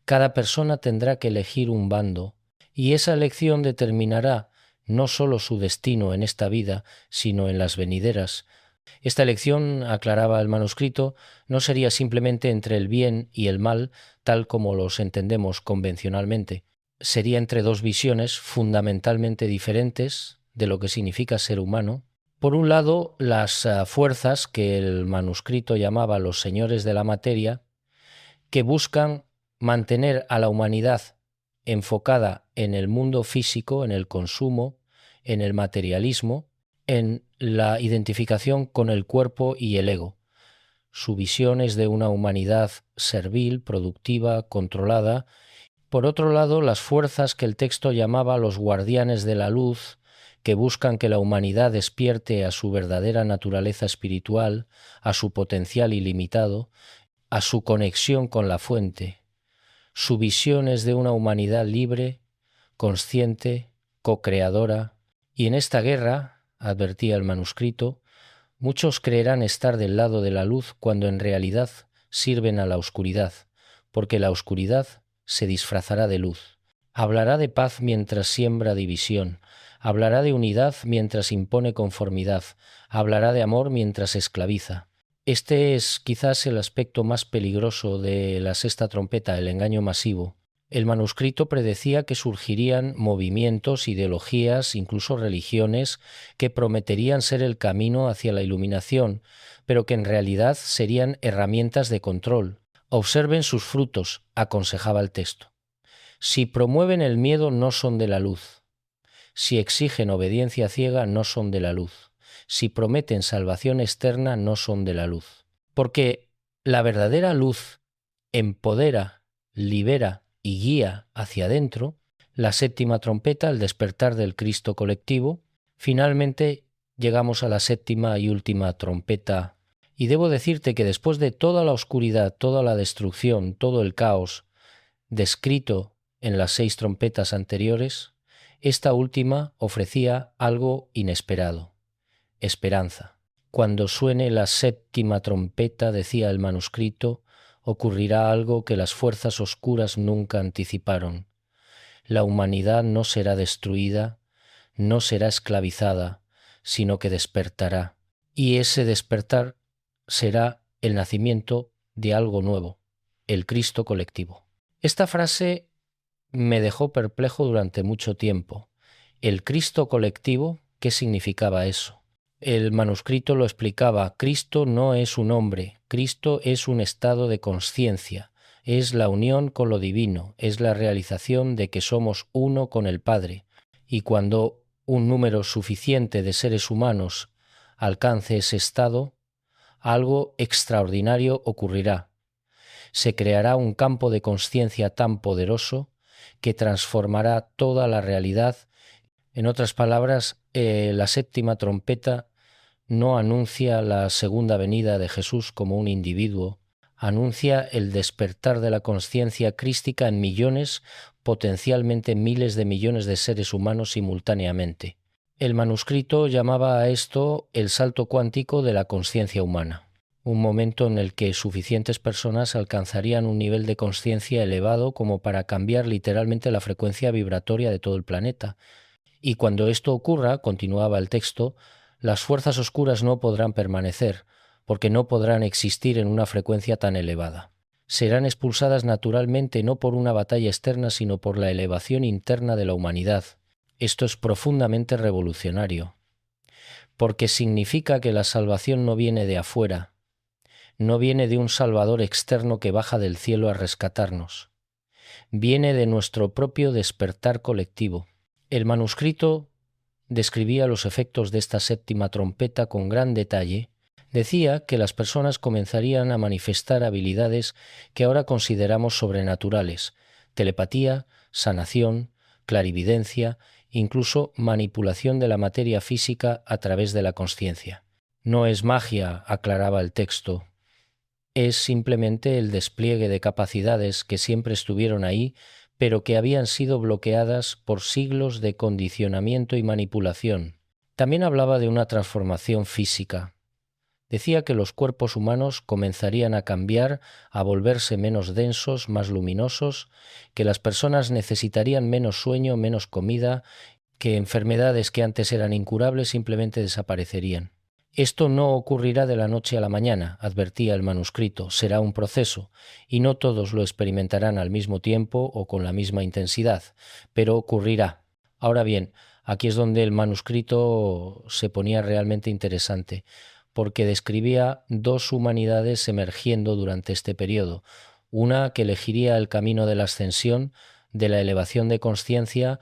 Cada persona tendrá que elegir un bando, y esa elección determinará no solo su destino en esta vida, sino en las venideras. Esta elección, aclaraba el manuscrito, no sería simplemente entre el bien y el mal, tal como los entendemos convencionalmente. Sería entre dos visiones fundamentalmente diferentes de lo que significa ser humano. Por un lado, las fuerzas que el manuscrito llamaba los señores de la materia, que buscan mantener a la humanidad enfocada en el mundo físico, en el consumo, en el materialismo, en la identificación con el cuerpo y el ego. Su visión es de una humanidad servil, productiva, controlada. Por otro lado, las fuerzas que el texto llamaba los guardianes de la luz, que buscan que la humanidad despierte a su verdadera naturaleza espiritual, a su potencial ilimitado, a su conexión con la fuente. Su visión es de una humanidad libre, consciente, co-creadora, y en esta guerra, advertía el manuscrito, muchos creerán estar del lado de la luz cuando en realidad sirven a la oscuridad, porque la oscuridad se disfrazará de luz. Hablará de paz mientras siembra división, hablará de unidad mientras impone conformidad, hablará de amor mientras esclaviza. Este es quizás el aspecto más peligroso de la sexta trompeta, el engaño masivo. El manuscrito predecía que surgirían movimientos, ideologías, incluso religiones, que prometerían ser el camino hacia la iluminación, pero que en realidad serían herramientas de control. Observen sus frutos, aconsejaba el texto. Si promueven el miedo, no son de la luz. Si exigen obediencia ciega, no son de la luz. Si prometen salvación externa, no son de la luz. Porque la verdadera luz empodera, libera y guía hacia adentro. La séptima trompeta, el despertar del Cristo colectivo. Finalmente llegamos a la séptima y última trompeta. Y debo decirte que después de toda la oscuridad, toda la destrucción, todo el caos descrito en las 6 trompetas anteriores, esta última ofrecía algo inesperado: esperanza. Cuando suene la séptima trompeta, decía el manuscrito, ocurrirá algo que las fuerzas oscuras nunca anticiparon. La humanidad no será destruida, no será esclavizada, sino que despertará. Y ese despertar será el nacimiento de algo nuevo, el Cristo colectivo. Esta frase me dejó perplejo durante mucho tiempo. ¿El Cristo colectivo? ¿Qué significaba eso? El manuscrito lo explicaba: Cristo no es un hombre, Cristo es un estado de consciencia, es la unión con lo divino, es la realización de que somos uno con el Padre, y cuando un número suficiente de seres humanos alcance ese estado, algo extraordinario ocurrirá. Se creará un campo de consciencia tan poderoso que transformará toda la realidad. En otras palabras, la séptima trompeta no anuncia la segunda venida de Jesús como un individuo, anuncia el despertar de la consciencia crística en millones, potencialmente miles de millones de seres humanos simultáneamente. El manuscrito llamaba a esto el salto cuántico de la consciencia humana. un momento en el que suficientes personas alcanzarían un nivel de consciencia elevado como para cambiar literalmente la frecuencia vibratoria de todo el planeta. Y cuando esto ocurra, continuaba el texto, las fuerzas oscuras no podrán permanecer, porque no podrán existir en una frecuencia tan elevada. Serán expulsadas naturalmente no por una batalla externa, sino por la elevación interna de la humanidad. Esto es profundamente revolucionario, porque significa que la salvación no viene de afuera, no viene de un Salvador externo que baja del cielo a rescatarnos. Viene de nuestro propio despertar colectivo. El manuscrito describía los efectos de esta séptima trompeta con gran detalle. Decía que las personas comenzarían a manifestar habilidades que ahora consideramos sobrenaturales: telepatía, sanación, clarividencia, incluso manipulación de la materia física a través de la consciencia. No es magia, aclaraba el texto. Es simplemente el despliegue de capacidades que siempre estuvieron ahí, pero que habían sido bloqueadas por siglos de condicionamiento y manipulación. También hablaba de una transformación física. Decía que los cuerpos humanos comenzarían a cambiar, a volverse menos densos, más luminosos, que las personas necesitarían menos sueño, menos comida, que enfermedades que antes eran incurables simplemente desaparecerían. Esto no ocurrirá de la noche a la mañana, advertía el manuscrito, será un proceso, y no todos lo experimentarán al mismo tiempo o con la misma intensidad, pero ocurrirá. Ahora bien, aquí es donde el manuscrito se ponía realmente interesante, porque describía dos humanidades emergiendo durante este periodo, una que elegiría el camino de la ascensión, de la elevación de consciencia,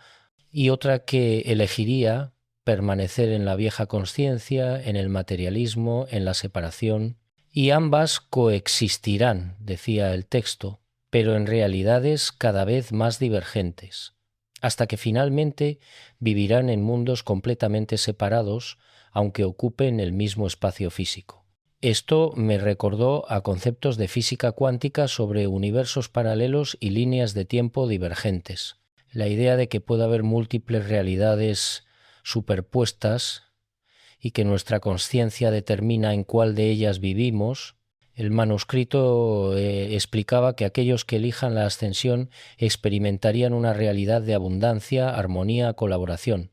y otra que elegiría permanecer en la vieja consciencia, en el materialismo, en la separación, y ambas coexistirán, decía el texto, pero en realidades cada vez más divergentes, hasta que finalmente vivirán en mundos completamente separados, aunque ocupen el mismo espacio físico. Esto me recordó a conceptos de física cuántica sobre universos paralelos y líneas de tiempo divergentes. La idea de que pueda haber múltiples realidades superpuestas y que nuestra consciencia determina en cuál de ellas vivimos. El manuscrito explicaba que aquellos que elijan la ascensión experimentarían una realidad de abundancia, armonía, colaboración,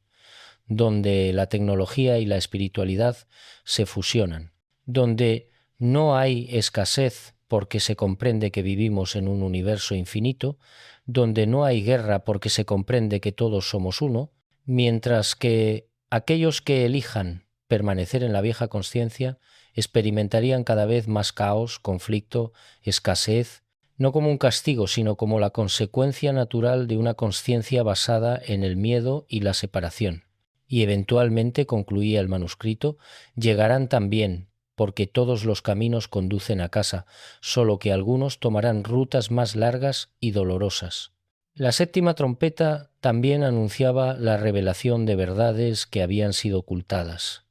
donde la tecnología y la espiritualidad se fusionan, donde no hay escasez porque se comprende que vivimos en un universo infinito, donde no hay guerra porque se comprende que todos somos uno, mientras que aquellos que elijan permanecer en la vieja consciencia experimentarían cada vez más caos, conflicto, escasez, no como un castigo, sino como la consecuencia natural de una consciencia basada en el miedo y la separación. Y eventualmente, concluía el manuscrito, llegarán también, porque todos los caminos conducen a casa, solo que algunos tomarán rutas más largas y dolorosas. La séptima trompeta también anunciaba la revelación de verdades que habían sido ocultadas.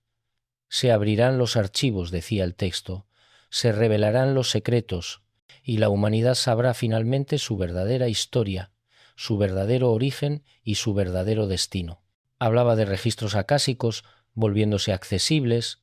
Se abrirán los archivos, decía el texto, se revelarán los secretos, y la humanidad sabrá finalmente su verdadera historia, su verdadero origen y su verdadero destino. Hablaba de registros acásicos volviéndose accesibles,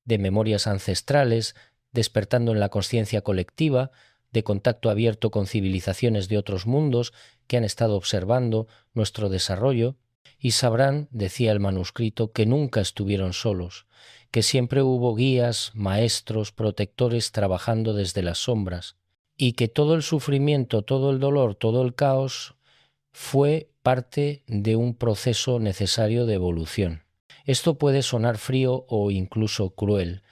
de memorias ancestrales despertando en la consciencia colectiva, de contacto abierto con civilizaciones de otros mundos que han estado observando nuestro desarrollo, y sabrán, decía el manuscrito, que nunca estuvieron solos, que siempre hubo guías, maestros, protectores trabajando desde las sombras, y que todo el sufrimiento, todo el dolor, todo el caos fue parte de un proceso necesario de evolución. Esto puede sonar frío o incluso cruel.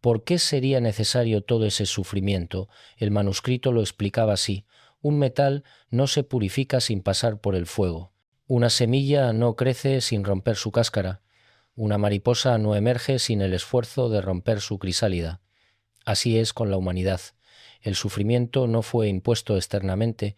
¿Por qué sería necesario todo ese sufrimiento? El manuscrito lo explicaba así: un metal no se purifica sin pasar por el fuego. Una semilla no crece sin romper su cáscara. Una mariposa no emerge sin el esfuerzo de romper su crisálida. Así es con la humanidad. El sufrimiento no fue impuesto externamente,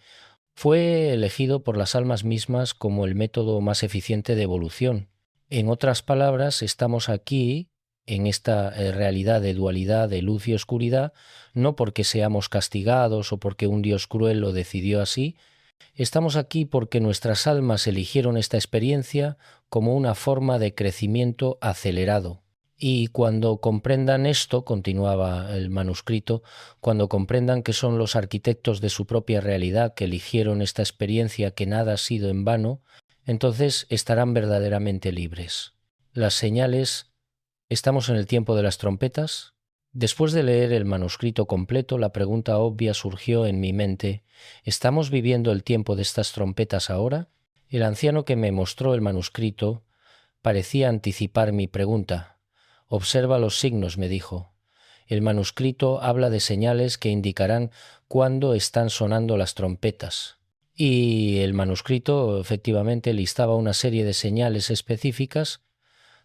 fue elegido por las almas mismas como el método más eficiente de evolución. En otras palabras, estamos aquí, en esta realidad de dualidad de luz y oscuridad, no porque seamos castigados o porque un Dios cruel lo decidió así. Estamos aquí porque nuestras almas eligieron esta experiencia como una forma de crecimiento acelerado. Y cuando comprendan esto, continuaba el manuscrito, cuando comprendan que son los arquitectos de su propia realidad, que eligieron esta experiencia, que nada ha sido en vano, entonces estarán verdaderamente libres. Las señales. ¿Estamos en el tiempo de las trompetas? Después de leer el manuscrito completo, la pregunta obvia surgió en mi mente: ¿estamos viviendo el tiempo de estas trompetas ahora? El anciano que me mostró el manuscrito parecía anticipar mi pregunta. Observa los signos, me dijo. El manuscrito habla de señales que indicarán cuándo están sonando las trompetas. Y el manuscrito efectivamente listaba una serie de señales específicas.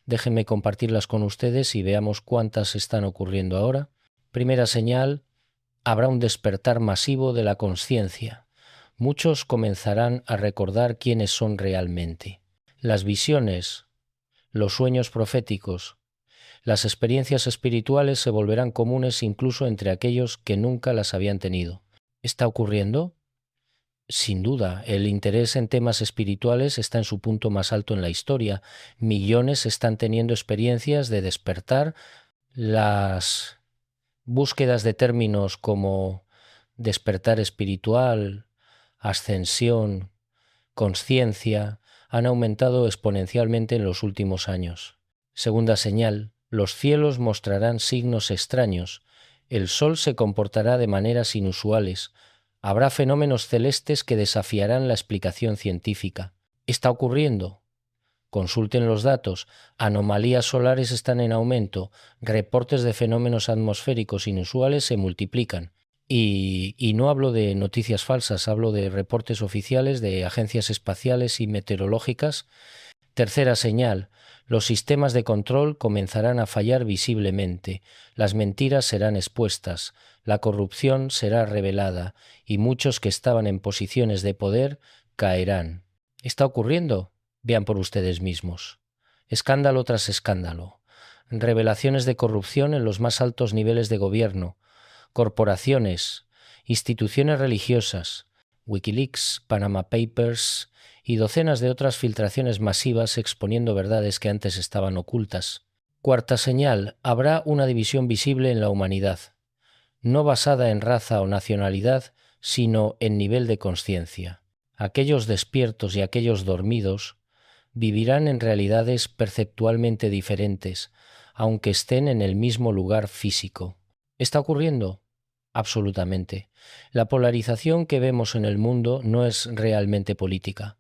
Déjenme compartirlas con ustedes y veamos cuántas están ocurriendo ahora. Primera señal: habrá un despertar masivo de la consciencia. Muchos comenzarán a recordar quiénes son realmente. Las visiones, los sueños proféticos, las experiencias espirituales se volverán comunes incluso entre aquellos que nunca las habían tenido. ¿Está ocurriendo? Sin duda, el interés en temas espirituales está en su punto más alto en la historia. Millones están teniendo experiencias de despertar. Las búsquedas de términos como despertar espiritual, ascensión, consciencia, han aumentado exponencialmente en los últimos años. Segunda señal: los cielos mostrarán signos extraños. El sol se comportará de maneras inusuales. Habrá fenómenos celestes que desafiarán la explicación científica. ¿Está ocurriendo? Consulten los datos. Anomalías solares están en aumento. Reportes de fenómenos atmosféricos inusuales se multiplican. Y no hablo de noticias falsas, hablo de reportes oficiales de agencias espaciales y meteorológicas. Tercera señal: los sistemas de control comenzarán a fallar visiblemente, las mentiras serán expuestas, la corrupción será revelada y muchos que estaban en posiciones de poder caerán. ¿Está ocurriendo? Vean por ustedes mismos. Escándalo tras escándalo. Revelaciones de corrupción en los más altos niveles de gobierno, corporaciones, instituciones religiosas, Wikileaks, Panama Papers y docenas de otras filtraciones masivas exponiendo verdades que antes estaban ocultas. Cuarta señal: habrá una división visible en la humanidad, no basada en raza o nacionalidad, sino en nivel de consciencia. Aquellos despiertos y aquellos dormidos vivirán en realidades perceptualmente diferentes, aunque estén en el mismo lugar físico. ¿Está ocurriendo? Absolutamente. La polarización que vemos en el mundo no es realmente política,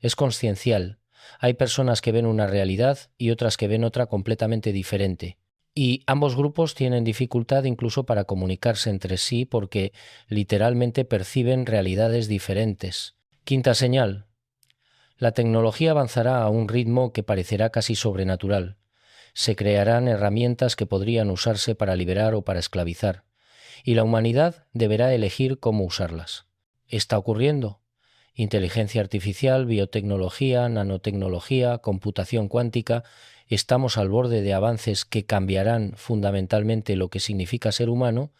es consciencial. Hay personas que ven una realidad y otras que ven otra completamente diferente. Y ambos grupos tienen dificultad incluso para comunicarse entre sí porque literalmente perciben realidades diferentes. Quinta señal: la tecnología avanzará a un ritmo que parecerá casi sobrenatural. Se crearán herramientas que podrían usarse para liberar o para esclavizar, y la humanidad deberá elegir cómo usarlas. ¿Está ocurriendo? Inteligencia artificial, biotecnología, nanotecnología, computación cuántica. Estamos al borde de avances que cambiarán fundamentalmente lo que significa ser humano.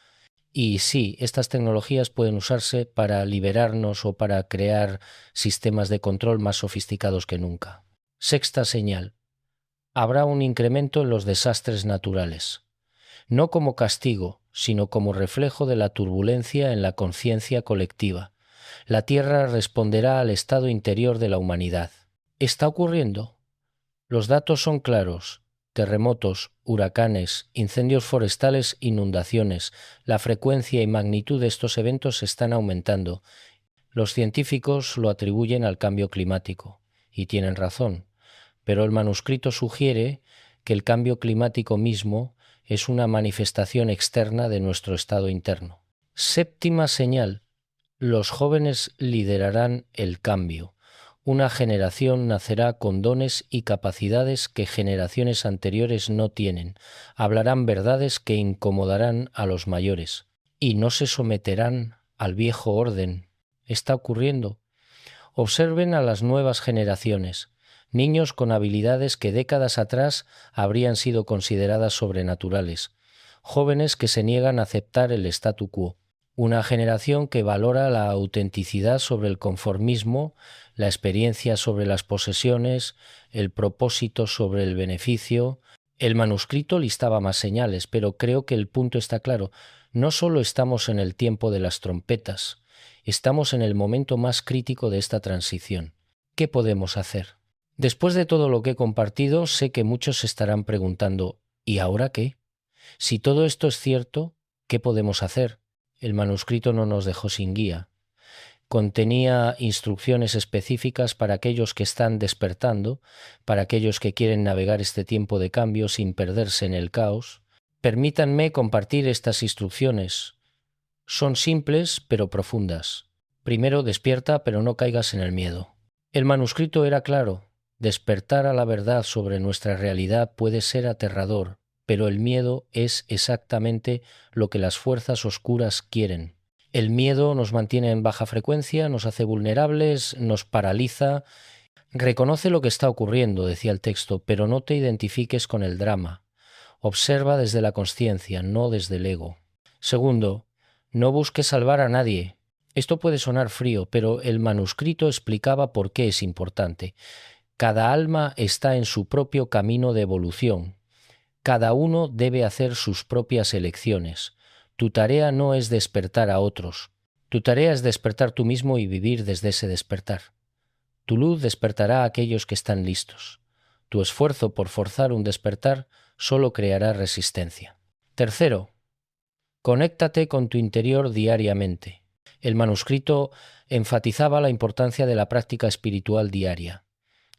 Y sí, estas tecnologías pueden usarse para liberarnos o para crear sistemas de control más sofisticados que nunca. Sexta señal: habrá un incremento en los desastres naturales, no como castigo, sino como reflejo de la turbulencia en la conciencia colectiva. La Tierra responderá al estado interior de la humanidad. ¿Está ocurriendo? Los datos son claros: terremotos, huracanes, incendios forestales, inundaciones. La frecuencia y magnitud de estos eventos están aumentando. Los científicos lo atribuyen al cambio climático, y tienen razón, pero el manuscrito sugiere que el cambio climático mismo es una manifestación externa de nuestro estado interno. Séptima señal: los jóvenes liderarán el cambio. Una generación nacerá con dones y capacidades que generaciones anteriores no tienen. Hablarán verdades que incomodarán a los mayores y no se someterán al viejo orden. ¿Está ocurriendo? Observen a las nuevas generaciones, niños con habilidades que décadas atrás habrían sido consideradas sobrenaturales, jóvenes que se niegan a aceptar el statu quo. Una generación que valora la autenticidad sobre el conformismo, la experiencia sobre las posesiones, el propósito sobre el beneficio, El manuscrito listaba más señales, pero creo que el punto está claro. No solo estamos en el tiempo de las trompetas, estamos en el momento más crítico de esta transición. ¿Qué podemos hacer? Después de todo lo que he compartido, sé que muchos se estarán preguntando, ¿y ahora qué? Si todo esto es cierto, ¿qué podemos hacer? El manuscrito no nos dejó sin guía. Contenía instrucciones específicas para aquellos que están despertando, para aquellos que quieren navegar este tiempo de cambio sin perderse en el caos. Permítanme compartir estas instrucciones. Son simples pero profundas. Primero, despierta, pero no caigas en el miedo. El manuscrito era claro. Despertar a la verdad sobre nuestra realidad puede ser aterrador, pero el miedo es exactamente lo que las fuerzas oscuras quieren. El miedo nos mantiene en baja frecuencia, nos hace vulnerables, nos paraliza. Reconoce lo que está ocurriendo, decía el texto, pero no te identifiques con el drama. Observa desde la consciencia, no desde el ego. Segundo, no busques salvar a nadie. Esto puede sonar frío, pero el manuscrito explicaba por qué es importante. Cada alma está en su propio camino de evolución. Cada uno debe hacer sus propias elecciones. Tu tarea no es despertar a otros. Tu tarea es despertar tú mismo y vivir desde ese despertar. Tu luz despertará a aquellos que están listos. Tu esfuerzo por forzar un despertar solo creará resistencia. Tercero, conéctate con tu interior diariamente. El manuscrito enfatizaba la importancia de la práctica espiritual diaria.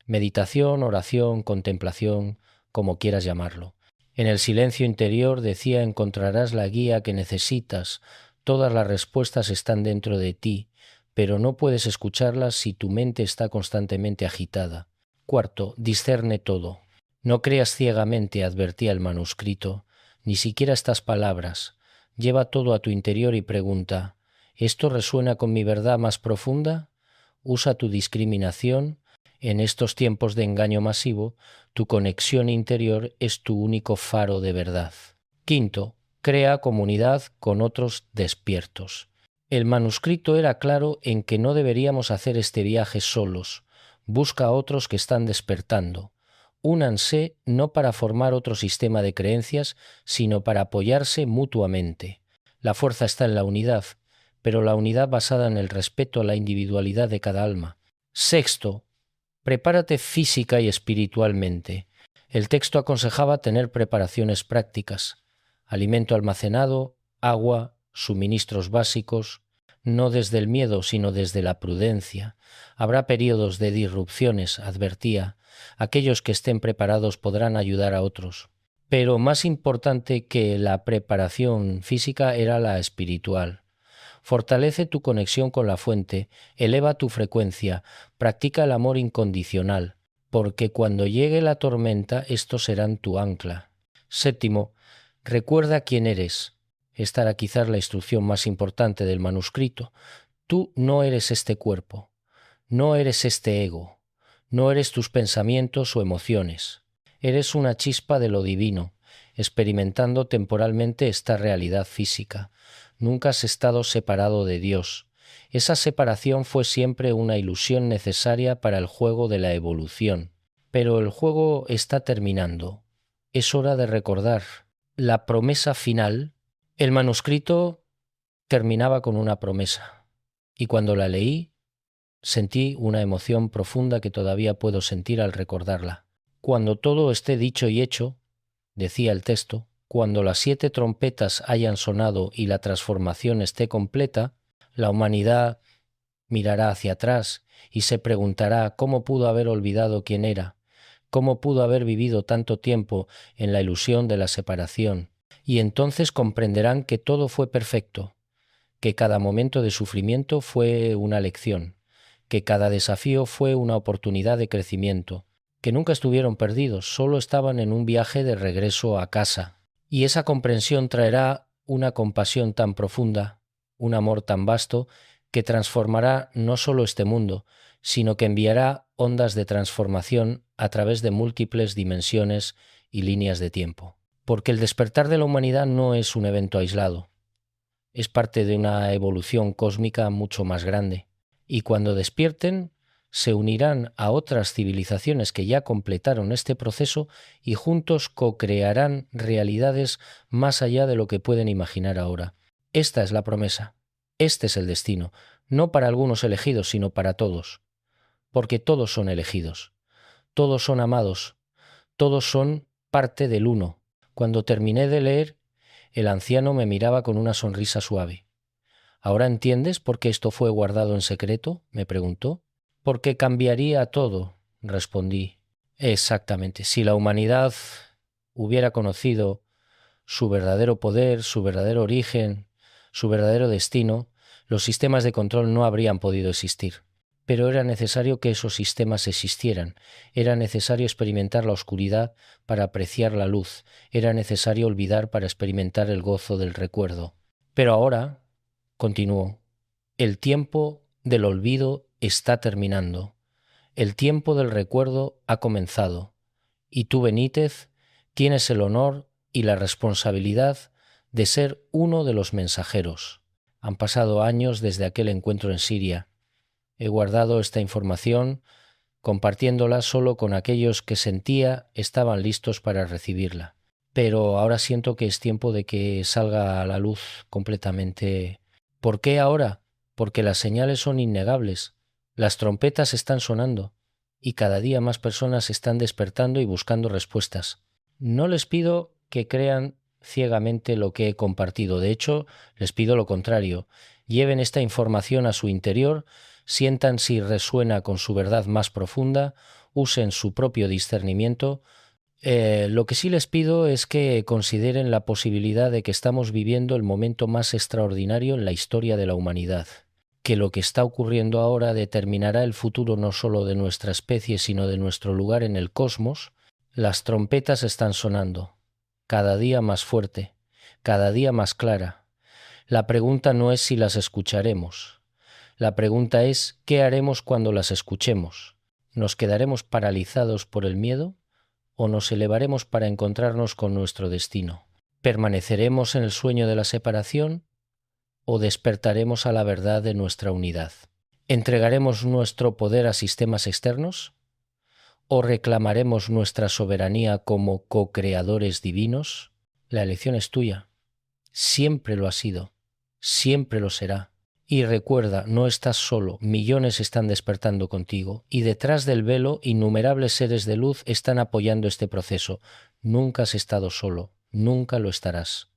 Meditación, oración, contemplación, como quieras llamarlo. En el silencio interior, decía, encontrarás la guía que necesitas. Todas las respuestas están dentro de ti, pero no puedes escucharlas si tu mente está constantemente agitada. Cuarto, discerne todo. No creas ciegamente, advertía el manuscrito, ni siquiera estas palabras. Lleva todo a tu interior y pregunta, ¿esto resuena con mi verdad más profunda? Usa tu discriminación. En estos tiempos de engaño masivo, tu conexión interior es tu único faro de verdad. Quinto, crea comunidad con otros despiertos. El manuscrito era claro en que no deberíamos hacer este viaje solos. Busca a otros que están despertando. Únanse no para formar otro sistema de creencias, sino para apoyarse mutuamente. La fuerza está en la unidad, pero la unidad basada en el respeto a la individualidad de cada alma. Sexto, prepárate física y espiritualmente. El texto aconsejaba tener preparaciones prácticas, alimento almacenado, agua, suministros básicos, no desde el miedo, sino desde la prudencia. Habrá periodos de disrupciones, advertía. Aquellos que estén preparados podrán ayudar a otros. Pero más importante que la preparación física era la espiritual. Fortalece tu conexión con la fuente, eleva tu frecuencia, practica el amor incondicional, porque cuando llegue la tormenta estos serán tu ancla. Séptimo, recuerda quién eres. Esta era quizás la instrucción más importante del manuscrito. Tú no eres este cuerpo, no eres este ego, no eres tus pensamientos o emociones. Eres una chispa de lo divino, experimentando temporalmente esta realidad física. Nunca has estado separado de Dios. Esa separación fue siempre una ilusión necesaria para el juego de la evolución. Pero el juego está terminando. Es hora de recordar la promesa final. El manuscrito terminaba con una promesa, y cuando la leí, sentí una emoción profunda que todavía puedo sentir al recordarla. Cuando todo esté dicho y hecho, decía el texto, cuando las 7 trompetas hayan sonado y la transformación esté completa, la humanidad mirará hacia atrás y se preguntará cómo pudo haber olvidado quién era, cómo pudo haber vivido tanto tiempo en la ilusión de la separación, y entonces comprenderán que todo fue perfecto, que cada momento de sufrimiento fue una lección, que cada desafío fue una oportunidad de crecimiento, que nunca estuvieron perdidos, solo estaban en un viaje de regreso a casa. Y esa comprensión traerá una compasión tan profunda, un amor tan vasto, que transformará no solo este mundo, sino que enviará ondas de transformación a través de múltiples dimensiones y líneas de tiempo. Porque el despertar de la humanidad no es un evento aislado, es parte de una evolución cósmica mucho más grande. Y cuando despierten, se unirán a otras civilizaciones que ya completaron este proceso y juntos co-crearán realidades más allá de lo que pueden imaginar ahora. Esta es la promesa. Este es el destino, no para algunos elegidos, sino para todos. Porque todos son elegidos, todos son amados, todos son parte del uno. Cuando terminé de leer, el anciano me miraba con una sonrisa suave. ¿Ahora entiendes por qué esto fue guardado en secreto?, me preguntó. Porque cambiaría todo, respondí. Exactamente. Si la humanidad hubiera conocido su verdadero poder, su verdadero origen, su verdadero destino, los sistemas de control no habrían podido existir. Pero era necesario que esos sistemas existieran, era necesario experimentar la oscuridad para apreciar la luz, era necesario olvidar para experimentar el gozo del recuerdo. Pero ahora, continuó, el tiempo del olvido está terminando, el tiempo del recuerdo ha comenzado, y tú, Benítez, tienes el honor y la responsabilidad de ser uno de los mensajeros. Han pasado años desde aquel encuentro en Siria. He guardado esta información, compartiéndola solo con aquellos que sentía estaban listos para recibirla. Pero ahora siento que es tiempo de que salga a la luz completamente. ¿Por qué ahora? Porque las señales son innegables. Las trompetas están sonando y cada día más personas están despertando y buscando respuestas. No les pido que crean ciegamente lo que he compartido. De hecho, les pido lo contrario. Lleven esta información a su interior, sientan si resuena con su verdad más profunda, usen su propio discernimiento. Lo que sí les pido es que consideren la posibilidad de que estamos viviendo el momento más extraordinario en la historia de la humanidad, que lo que está ocurriendo ahora determinará el futuro no solo de nuestra especie, sino de nuestro lugar en el cosmos. Las trompetas están sonando, cada día más fuerte, cada día más clara. La pregunta no es si las escucharemos. La pregunta es ¿qué haremos cuando las escuchemos? ¿Nos quedaremos paralizados por el miedo o nos elevaremos para encontrarnos con nuestro destino? ¿Permaneceremos en el sueño de la separación o despertaremos a la verdad de nuestra unidad? ¿Entregaremos nuestro poder a sistemas externos o reclamaremos nuestra soberanía como co-creadores divinos? La elección es tuya. Siempre lo ha sido. Siempre lo será. Y recuerda, no estás solo, millones están despertando contigo, y detrás del velo innumerables seres de luz están apoyando este proceso. Nunca has estado solo, nunca lo estarás.